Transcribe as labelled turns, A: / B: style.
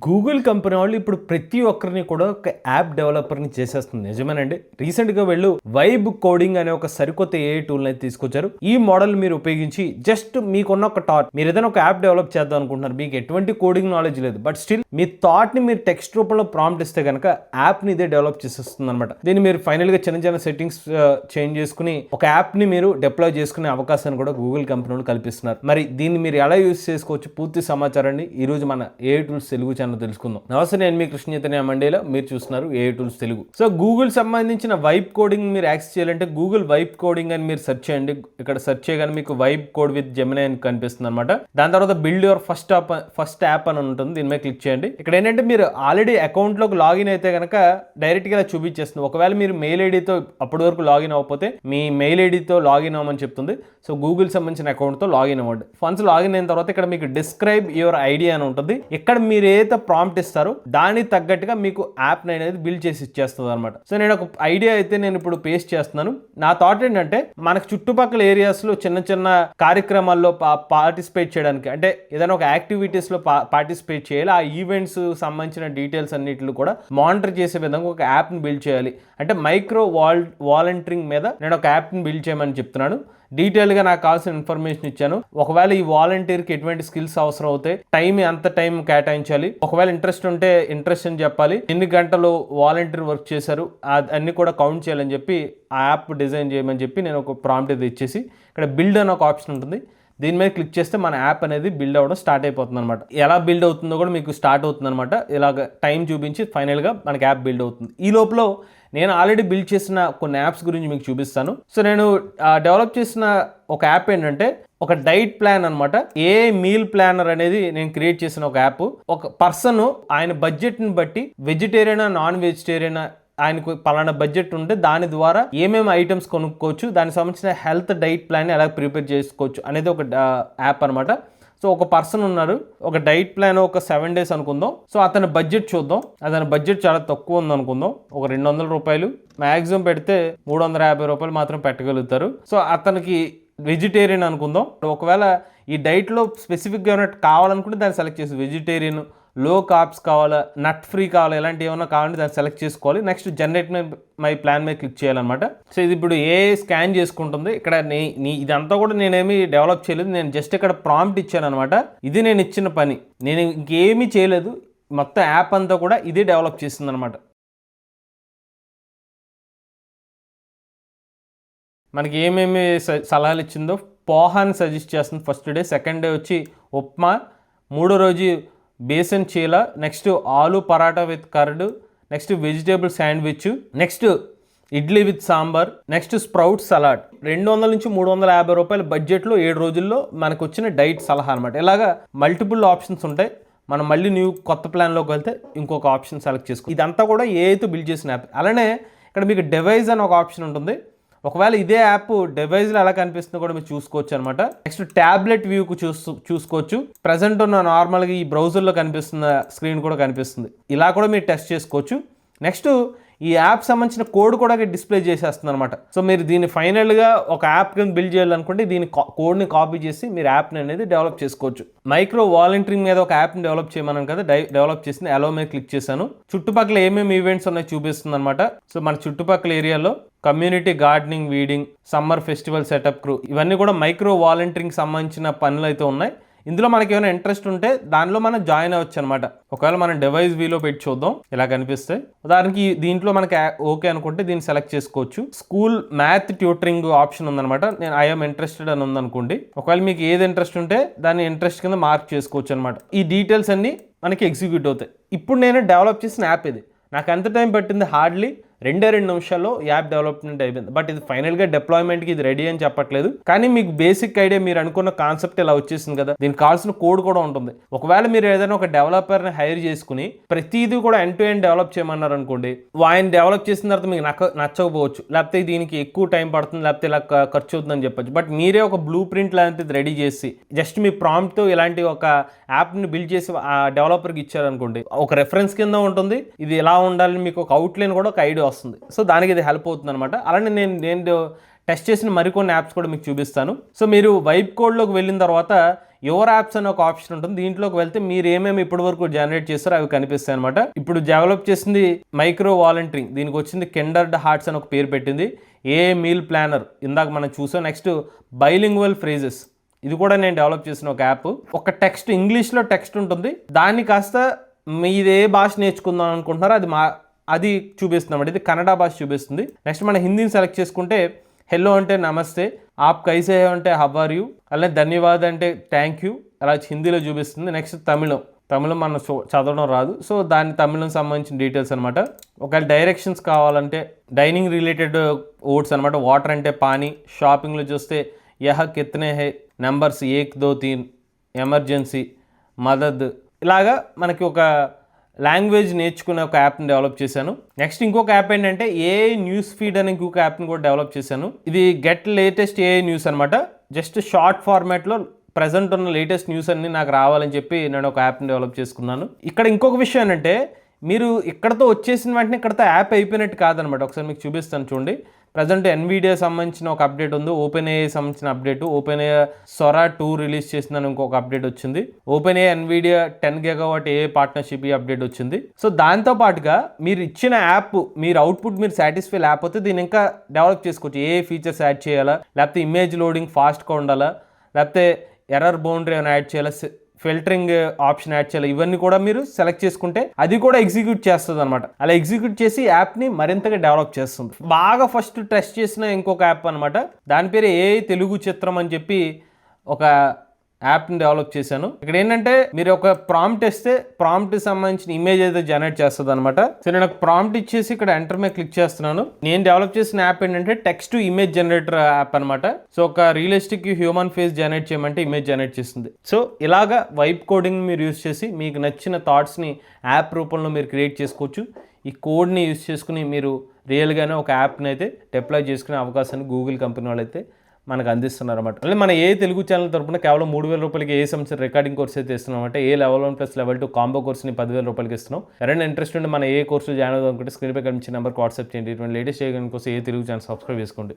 A: Google company వాళ్ళు ఇప్పుడు ప్రతి ఒక్కరిని కూడా ఒక యాప్ డెవలపర్ని చేసేస్తుంది. నిజమేనండి. రీసెంట్గా వెళ్ళు వైబ్ కోడింగ్ అనే ఒక సరికొత్త ఏఐ టూల్ని అయితే తీసుకొచ్చారు. ఈ మోడల్ మీరు ఉపయోగించి జస్ట్ మీకున్న ఒక థాట్, మీరు ఏదైనా ఒక యాప్ డెవలప్ చేద్దాం అనుకుంటున్నారు, మీకు ఎటువంటి కోడింగ్ నాలెడ్జ్ లేదు, బట్ స్టిల్ మీ థాట్ని మీరు టెక్స్ట్ రూపంలో ప్రాంప్ట్ ఇస్తే కనుక యాప్ని ఇదే డెవలప్ చేసేస్తుంది అనమాట. దీన్ని మీరు ఫైనల్గా చిన్న చిన్న సెట్టింగ్స్ చేంజ్ చేసుకుని ఒక యాప్ని మీరు డిప్లాయ్ చేసుకునే అవకాశాన్ని కూడా గూగుల్ కంపెనీ వాళ్ళు కల్పిస్తున్నారు. మరి దీన్ని మీరు ఎలా యూజ్ చేసుకోవచ్చు, పూర్తి సమాచారాన్ని ఈ రోజు మన ఏఐ టూల్స్ తెలుగు ఛానల్ తెలుసుకుందాం. నమస్తే, నేను మీ కృష్ణ చైతన్య మండేలో, మీరు చూస్తున్నారు AI tools Telugu. So Google సంబంధించిన వైబ్ కోడింగ్ మీరు యాక్సెస్ చేయాలంటే గూగుల్ వైబ్ కోడింగ్ అని మీరు సెర్చ్ చేయండి. ఇక్కడ సెర్చ్ చేయగానే మీకు వైబ్ కోడ్ విత్ జెమినీ అని కనిపిస్తుంది అనమాట. దాని తర్వాత బిల్డ్ యువర్ ఫస్ట్ యాప్ అని ఉంటుంది, దీని మీద క్లిక్ చేయండి. ఇక్కడ ఏంటంటే మీరు ఆల్రెడీ అకౌంట్ లోకి లాగిన్ అయితే కనుక డైరెక్ట్ గా ఇలా చూపించేస్తుంది. ఒకవేళ మీరు మెయిల్ ఐడితో అప్పటి వరకు లాగిన్ అవ్వకపోతే మీ మెయిల్ ఐడితో లాగిన్ అవ్వమని చెప్తుంది. సో గూగుల్ సంబంధించిన అకౌంట్ తో లాగిన్ అవ్వండి. వన్స్ లాగిన్ అయిన తర్వాత ఇక్కడ మీకు డిస్క్రైబ్ యువర్ ఐడియా అని ఉంటుంది. ఇక్కడ మీరు ఏదైతే ప్రాంప్ట్ ఇస్తారో దానికి తగ్గట్టుగా మీకు యాప్ అనేది బిల్డ్ చేసి ఇచ్చేస్తుంది అనమాట. సో నేను ఒక ఐడియా అయితే నేను ఇప్పుడు పేస్ట్ చేస్తున్నాను. నా థాట్ ఏంటంటే మనకు చుట్టుపక్కల ఏరియాస్ లో చిన్న చిన్న కార్యక్రమాల్లో పార్టిసిపేట్ చేయడానికి, అంటే ఏదైనా ఒక యాక్టివిటీస్ లో పార్టిసిపేట్ చేయాలి, ఆ ఈవెంట్స్ సంబంధించిన డీటెయిల్స్ అన్నిటిని కూడా మానిటర్ చేసే విధంగా ఒక యాప్ ని బిల్డ్ చేయాలి. అంటే మైక్రో వాలంటీరింగ్ మీద నేను ఒక యాప్ ని బిల్డ్ చేయమని చెప్తున్నాను. డీటెయిల్గా నాకు కావాల్సిన ఇన్ఫర్మేషన్ ఇచ్చాను. ఒకవేళ ఈ వాలంటీర్కి ఎటువంటి స్కిల్స్ అవసరం అవుతాయి, ఎంత టైం కేటాయించాలి, ఒకవేళ ఇంట్రెస్ట్ ఉంటే ఇంట్రెస్ట్ అని చెప్పాలి, ఎన్ని గంటలు వాలంటీర్ వర్క్ చేశారు, అన్ని కూడా కౌంట్ చేయాలని చెప్పి ఆ యాప్ డిజైన్ చేయమని చెప్పి నేను ఒక ప్రాంప్ట్ ఇది ఇచ్చేసి ఇక్కడ బిల్డ్ అనే ఒక ఆప్షన్ ఉంటుంది, దీని మీద క్లిక్ చేస్తే మన యాప్ అనేది బిల్డ్ అవ్వడం స్టార్ట్ అయిపోతుంది అనమాట. ఎలా బిల్డ్ అవుతుందో కూడా మీకు స్టార్ట్ అవుతుంది అనమాట. ఇలాగ టైం చూపించి ఫైనల్గా మనకి యాప్ బిల్డ్ అవుతుంది. ఈ లోపల నేను ఆల్రెడీ బిల్డ్ చేసిన కొన్ని యాప్స్ గురించి మీకు చూపిస్తాను. సో నేను డెవలప్ చేసిన ఒక యాప్ ఏంటంటే ఒక డైట్ ప్లాన్ అనమాట. ఏ మీల్ ప్లానర్ అనేది నేను క్రియేట్ చేసిన ఒక యాప్. ఒక పర్సన్ ఆయన బడ్జెట్ని బట్టి వెజిటేరియనా నాన్ వెజిటేరియనా, ఆయనకు పలానా బడ్జెట్ ఉంటే దాని ద్వారా ఏమేమి ఐటమ్స్ కొనుక్కోవచ్చు, దానికి సంబంధించిన హెల్త్ డైట్ ప్లాన్ ఎలా ప్రిపేర్ చేసుకోవచ్చు అనేది ఒక యాప్ అనమాట. సో ఒక పర్సన్ ఉన్నారు, ఒక డైట్ ప్లాన్ ఒక 7 days అనుకుందాం. సో అతని బడ్జెట్ చూద్దాం. అతని బడ్జెట్ చాలా తక్కువ ఉంది అనుకుందాం, ఒక 200 రూపాయలు మ్యాక్సిమం పెడితే 350 రూపాయలు మాత్రం పెట్టగలుగుతారు. సో అతనికి వెజిటేరియన్ అనుకుందాం. ఒకవేళ ఈ డైట్లో స్పెసిఫిక్గా ఏమైనా కావాలనుకుంటే దాన్ని సెలెక్ట్ చేసి వెజిటేరియన్, లో కార్బ్స్ కావాలా, నట్ ఫ్రీ కావాలా, ఇలాంటి ఏమైనా కావాలంటే దాన్ని సెలెక్ట్ చేసుకోవాలి. నెక్స్ట్ జనరేట్ మై ప్లాన్ మీద క్లిక్ చేయాలన్నమాట. సో ఇది ఇప్పుడు ఏ స్కాన్ చేసుకుంటుంది. ఇక్కడ ఇదంతా కూడా నేనేమి డెవలప్ చేయలేదు, నేను జస్ట్ ఇక్కడ ప్రాంప్ట్ ఇచ్చాను అనమాట. ఇది నేను ఇచ్చిన పని, నేను ఇంకేమీ చేయలేదు. మొత్తం యాప్ అంతా కూడా ఇదే డెవలప్ చేస్తుంది అనమాట. మనకి ఏమేమి సలహాలు ఇచ్చిందో పోహాని సజెస్ట్ చేస్తుంది ఫస్ట్ డే. సెకండ్ డే వచ్చి ఉప్మా, మూడో రోజు బేసన్ చీల, నెక్స్ట్ ఆలు paratha with curd, next vegetable sandwich, next idli with sambar, next sprout salad. 200 నుంచి 350 రూపాయల బడ్జెట్లో 7 రోజుల్లో మనకు వచ్చిన డైట్ సలహా అనమాట. ఇలాగా మల్టిపుల్ ఆప్షన్స్ ఉంటాయి. మనం మళ్ళీ కొత్త ప్లాన్లోకి వెళ్తే ఇంకొక ఆప్షన్ సెలెక్ట్ చేసుకో. ఇదంతా కూడా ఏఐతో బిల్డ్ చేసిన యాప్. అలానే ఇక్కడ మీకు డివైస్ అని ఒక ఆప్షన్ ఉంటుంది. ఒకవేళ ఇదే యాప్ డివైస్లో ఎలా కనిపిస్తుందో కూడా మీరు చూసుకోవచ్చు అనమాట. నెక్స్ట్ ట్యాబ్లెట్ వ్యూకు చూసుకోవచ్చు. ప్రజెంట్ ఉన్న నార్మల్గా ఈ బ్రౌజర్లో కనిపిస్తున్న స్క్రీన్ కూడా కనిపిస్తుంది. ఇలా కూడా మీరు టెస్ట్ చేసుకోవచ్చు. నెక్స్ట్ ఈ యాప్ సంబంధించిన కోడ్ కూడా డిస్ప్లే చేసేస్తుంది అనమాట. సో మీరు దీన్ని ఫైనల్గా ఒక యాప్ కింద బిల్డ్ చేయాలనుకుంటే దీని కోడ్ని కాపీ చేసి మీరు యాప్ని అనేది డెవలప్ చేసుకోవచ్చు. మైక్రో వాలంటీరింగ్ మీద ఒక యాప్ని డెవలప్ చేయమన్నాను కదా, డెవలప్ చేసింది. అలో మీద క్లిక్ చేశాను. చుట్టుపక్కల ఏమేమి ఈవెంట్స్ ఉన్నాయో చూపిస్తుంది అనమాట. సో మన చుట్టుపక్కల ఏరియాలో community gardening, weeding, summer festival setup crew, ఇవన్నీ కూడా మైక్రో వాలంటీరింగ్ సంబంధించిన పనులు అయితే ఉన్నాయి. ఇందులో మనకి ఏమైనా ఇంట్రెస్ట్ ఉంటే దానిలో మనం జాయిన్ అవ్వచ్చు అనమాట. ఒకవేళ మనం డివైస్ వీలో పెట్టి చూద్దాం, ఇలా కనిపిస్తాయి. ఉదాహరణకి దీంట్లో మనకి ఓకే అనుకుంటే దీన్ని సెలెక్ట్ చేసుకోవచ్చు. స్కూల్ మ్యాథ్ ట్యూటరింగ్ ఆప్షన్ ఉందనమాట. నేను ఐఎమ్ ఇంట్రెస్టెడ్ అని ఉందనుకోండి. ఒకవేళ మీకు ఏది ఇంట్రెస్ట్ ఉంటే దాన్ని ఇంట్రెస్ట్ కింద మార్క్ చేసుకోవచ్చు అనమాట. ఈ డీటెయిల్స్ అన్ని మనకి ఎగ్జిక్యూట్ అవుతాయి. ఇప్పుడు నేను డెవలప్ చేసిన యాప్ ఇది. నాకు ఎంత టైం పట్టింది? హార్డ్లీ 2 నిమిషాల్లో యాప్ డెవలప్మెంట్ అయిపోయింది. బట్ ఇది ఫైనల్గా డిప్లాయ్మెంట్కి ఇది రెడీ అని చెప్పట్లేదు, కానీ మీకు బేసిక్ ఐడియా, మీరు అనుకున్న కాన్సెప్ట్ ఇలా వచ్చేసింది కదా. దీనికి కావాల్సిన కోడ్ కూడా ఉంటుంది. ఒకవేళ మీరు ఏదైనా ఒక డెవలపర్ని హైర్ చేసుకుని ప్రతిదీ కూడా ఎండ్ టు ఎండ్ డెవలప్ చేయమన్నారు అనుకోండి, ఆయన డెవలప్ చేసిన తర్వాత మీకు నచ్చకపోవచ్చు, లేకపోతే దీనికి ఎక్కువ టైం పడుతుంది, లేకపోతే ఇలా ఖర్చు అవుతుందని చెప్పొచ్చు. బట్ మీరే ఒక బ్లూ ప్రింట్ లాంటిది రెడీ చేసి జస్ట్ మీ ప్రాంప్ట్తో ఇలాంటి ఒక యాప్ని బిల్డ్ చేసి ఆ డెవలపర్కి ఇచ్చారనుకోండి, ఒక రెఫరెన్స్ కింద ఉంటుంది. ఇది ఎలా ఉండాలని మీకు ఒక అవుట్లైన్ కూడా ఒక ఐడియా వస్తుంది. సో దానికి ఇది హెల్ప్ అవుతుంది అనమాట. అలానే నేను టెస్ట్ చేసిన మరికొన్ని యాప్స్ కూడా మీకు చూపిస్తాను. సో మీరు వైబ్ కోడ్లోకి వెళ్ళిన తర్వాత యువర్ యాప్స్ అనే ఒక ఆప్షన్ ఉంటుంది. దీంట్లోకి వెళ్తే మీరు ఏమేమి ఇప్పటి వరకు జనరేట్ చేస్తారో అవి కనిపిస్తాయి అనమాట. ఇప్పుడు డెవలప్ చేసింది మైక్రో వాలంటీరింగ్, దీనికి వచ్చింది కిండర్డ్ హార్ట్స్ అని ఒక పేరు పెట్టింది. ఏ మీల్ ప్లానర్ ఇందాక మనం చూసాం. నెక్స్ట్ బైలింగ్వల్ ఫ్రేజెస్, ఇది కూడా నేను డెవలప్ చేసిన ఒక యాప్. ఒక టెక్స్ట్ ఇంగ్లీష్లో టెక్స్ట్ ఉంటుంది, దాన్ని కాస్త మీది ఏ భాష నేర్చుకుందాం అనుకుంటున్నారో అది చూపిస్తుంది. ఇది కన్నడ భాష చూపిస్తుంది. నెక్స్ట్ మన హిందీని సెలెక్ట్ చేసుకుంటే హెల్లో అంటే నమస్తే, ఆప్ కైసే హే అంటే హవ్ ఆర్ యూ, అలానే ధన్యవాద్ అంటే థ్యాంక్ యూ, అలా హిందీలో చూపిస్తుంది. నెక్స్ట్ తమిళం మనం చదవడం రాదు, సో దాని తమిళం సంబంధించిన డీటెయిల్స్ అనమాట. ఒకవేళ డైరెక్షన్స్ కావాలంటే డైనింగ్ రిలేటెడ్ వర్డ్స్ అనమాట. వాటర్ అంటే పానీ, షాపింగ్లో చూస్తే యహ కిత్నే హే, నెంబర్స్ 1 2 3, ఎమర్జెన్సీ, మదద్, ఇలాగా మనకి ఒక లాంగ్వేజ్ నేర్చుకునే ఒక యాప్ని డెవలప్ చేశాను. నెక్స్ట్ ఇంకొక యాప్ ఏంటంటే ఏఐ న్యూస్ ఫీడ్ అని ఇంకొక యాప్ని కూడా డెవలప్ చేశాను. ఇది గెట్ లేటెస్ట్ ఏఐ న్యూస్ అనమాట. జస్ట్ షార్ట్ ఫార్మాట్లో ప్రజెంట్ ఉన్న లేటెస్ట్ న్యూస్ అన్ని నాకు రావాలని చెప్పి నేను ఒక యాప్ని డెవలప్ చేసుకున్నాను. ఇక్కడ ఇంకొక విషయం ఏంటంటే మీరు ఇక్కడతో వచ్చేసిన వెంటనే ఇక్కడతో యాప్ అయిపోయినట్టు కాదనమాట. ఒకసారి మీకు చూపిస్తాను చూడండి. ప్రజెంట్ ఎన్విడియా సంబంధించిన ఒక అప్డేట్ ఉంది, ఓపెన్ ఏఐ సంబంధించిన అప్డేట్, ఓపెన్ ఏఐ సొరా 2 రిలీజ్ చేసిందని ఇంకొక అప్డేట్ వచ్చింది, ఓపెన్ ఏఐ ఎన్విడియా 10 GW ఏ పార్ట్నర్షిప్ ఈ అప్డేట్ వచ్చింది. సో దాంతో పాటుగా మీరు ఇచ్చిన యాప్, మీరు అవుట్పుట్ మీరు సాటిస్ఫై లేకపోతే దీన్ని ఇంకా డెవలప్ చేసుకోవచ్చు. ఏ ఫీచర్స్ యాడ్ చేయాలా, లేకపోతే ఇమేజ్ లోడింగ్ ఫాస్ట్గా ఉండాలా, లేకపోతే ఎర్రర్ బౌండరీ అని యాడ్ చేయాలా, ఫిల్టరింగ్ ఆప్షన్ యాడ్ చేయాలి, ఇవన్నీ కూడా మీరు సెలెక్ట్ చేసుకుంటే అది కూడా ఎగ్జిక్యూట్ చేస్తుంది అనమాట. అలా ఎగ్జిక్యూట్ చేసి యాప్ని మరింతగా డెవలప్ చేస్తుంది. బాగా ఫస్ట్ టెస్ట్ చేసిన ఇంకొక యాప్ అనమాట, దాని పేరు ఏఐ తెలుగు చిత్రం అని చెప్పి ఒక యాప్ని డెవలప్ చేశాను. ఇక్కడ ఏంటంటే మీరు ఒక ప్రాంప్ట్ ఇస్తే ప్రాంప్ట్ సంబంధించిన ఇమేజ్ అయితే జనరేట్ చేస్తుంది అనమాట. సో నేను ఒక ప్రాంప్ట్ ఇచ్చేసి ఇక్కడ ఎంటర్ మీద క్లిక్ చేస్తున్నాను. నేను డెవలప్ చేసిన యాప్ ఏంటంటే text to image generator app అనమాట. సో ఒక రియలిస్టిక్ హ్యూమన్ ఫేస్ జనరేట్ చేయమంటే ఇమేజ్ జనరేట్ చేస్తుంది. సో ఇలాగా వైబ్ కోడింగ్ మీరు యూజ్ చేసి మీకు నచ్చిన థాట్స్ని యాప్ రూపంలో మీరు క్రియేట్ చేసుకోవచ్చు. ఈ కోడ్ని యూజ్ చేసుకుని మీరు రియల్గానే ఒక యాప్ని అయితే డిప్లాయ్ చేసుకునే అవకాశాన్ని గూగుల్ కంపెనీ వాళ్ళు అయితే మనకు అందిస్తున్నారు అనమాట. అంటే మన ఏ తెలుగు ఛానల్ తరపున కేవలం 3,000 రూపాయలకి ఏ సంవత్సరం రికార్డింగ్ కోర్స్ అయితే ఇస్తున్నాం. అంటే ఏ లెవెల్ 1 ప్లస్ లెవెల్ 2 కాంబో కోర్స్ని 10,000 రూపాయలకి ఇస్తున్నాం. ఎవరైనా ఇంట్రెస్ట్ ఉంటే మన ఏ కోర్సు జాయిన్ అవుదాం అనుకుంటే స్క్రీన్ పై కనిపించిన నెంబర్కి వాట్సాప్ చేయండి. ఇటువంటి లేటెస్ట్ చేయడం కోసం ఏ తెలుగు ఛానల్ సబ్స్క్రైబ్ చేసుకోండి.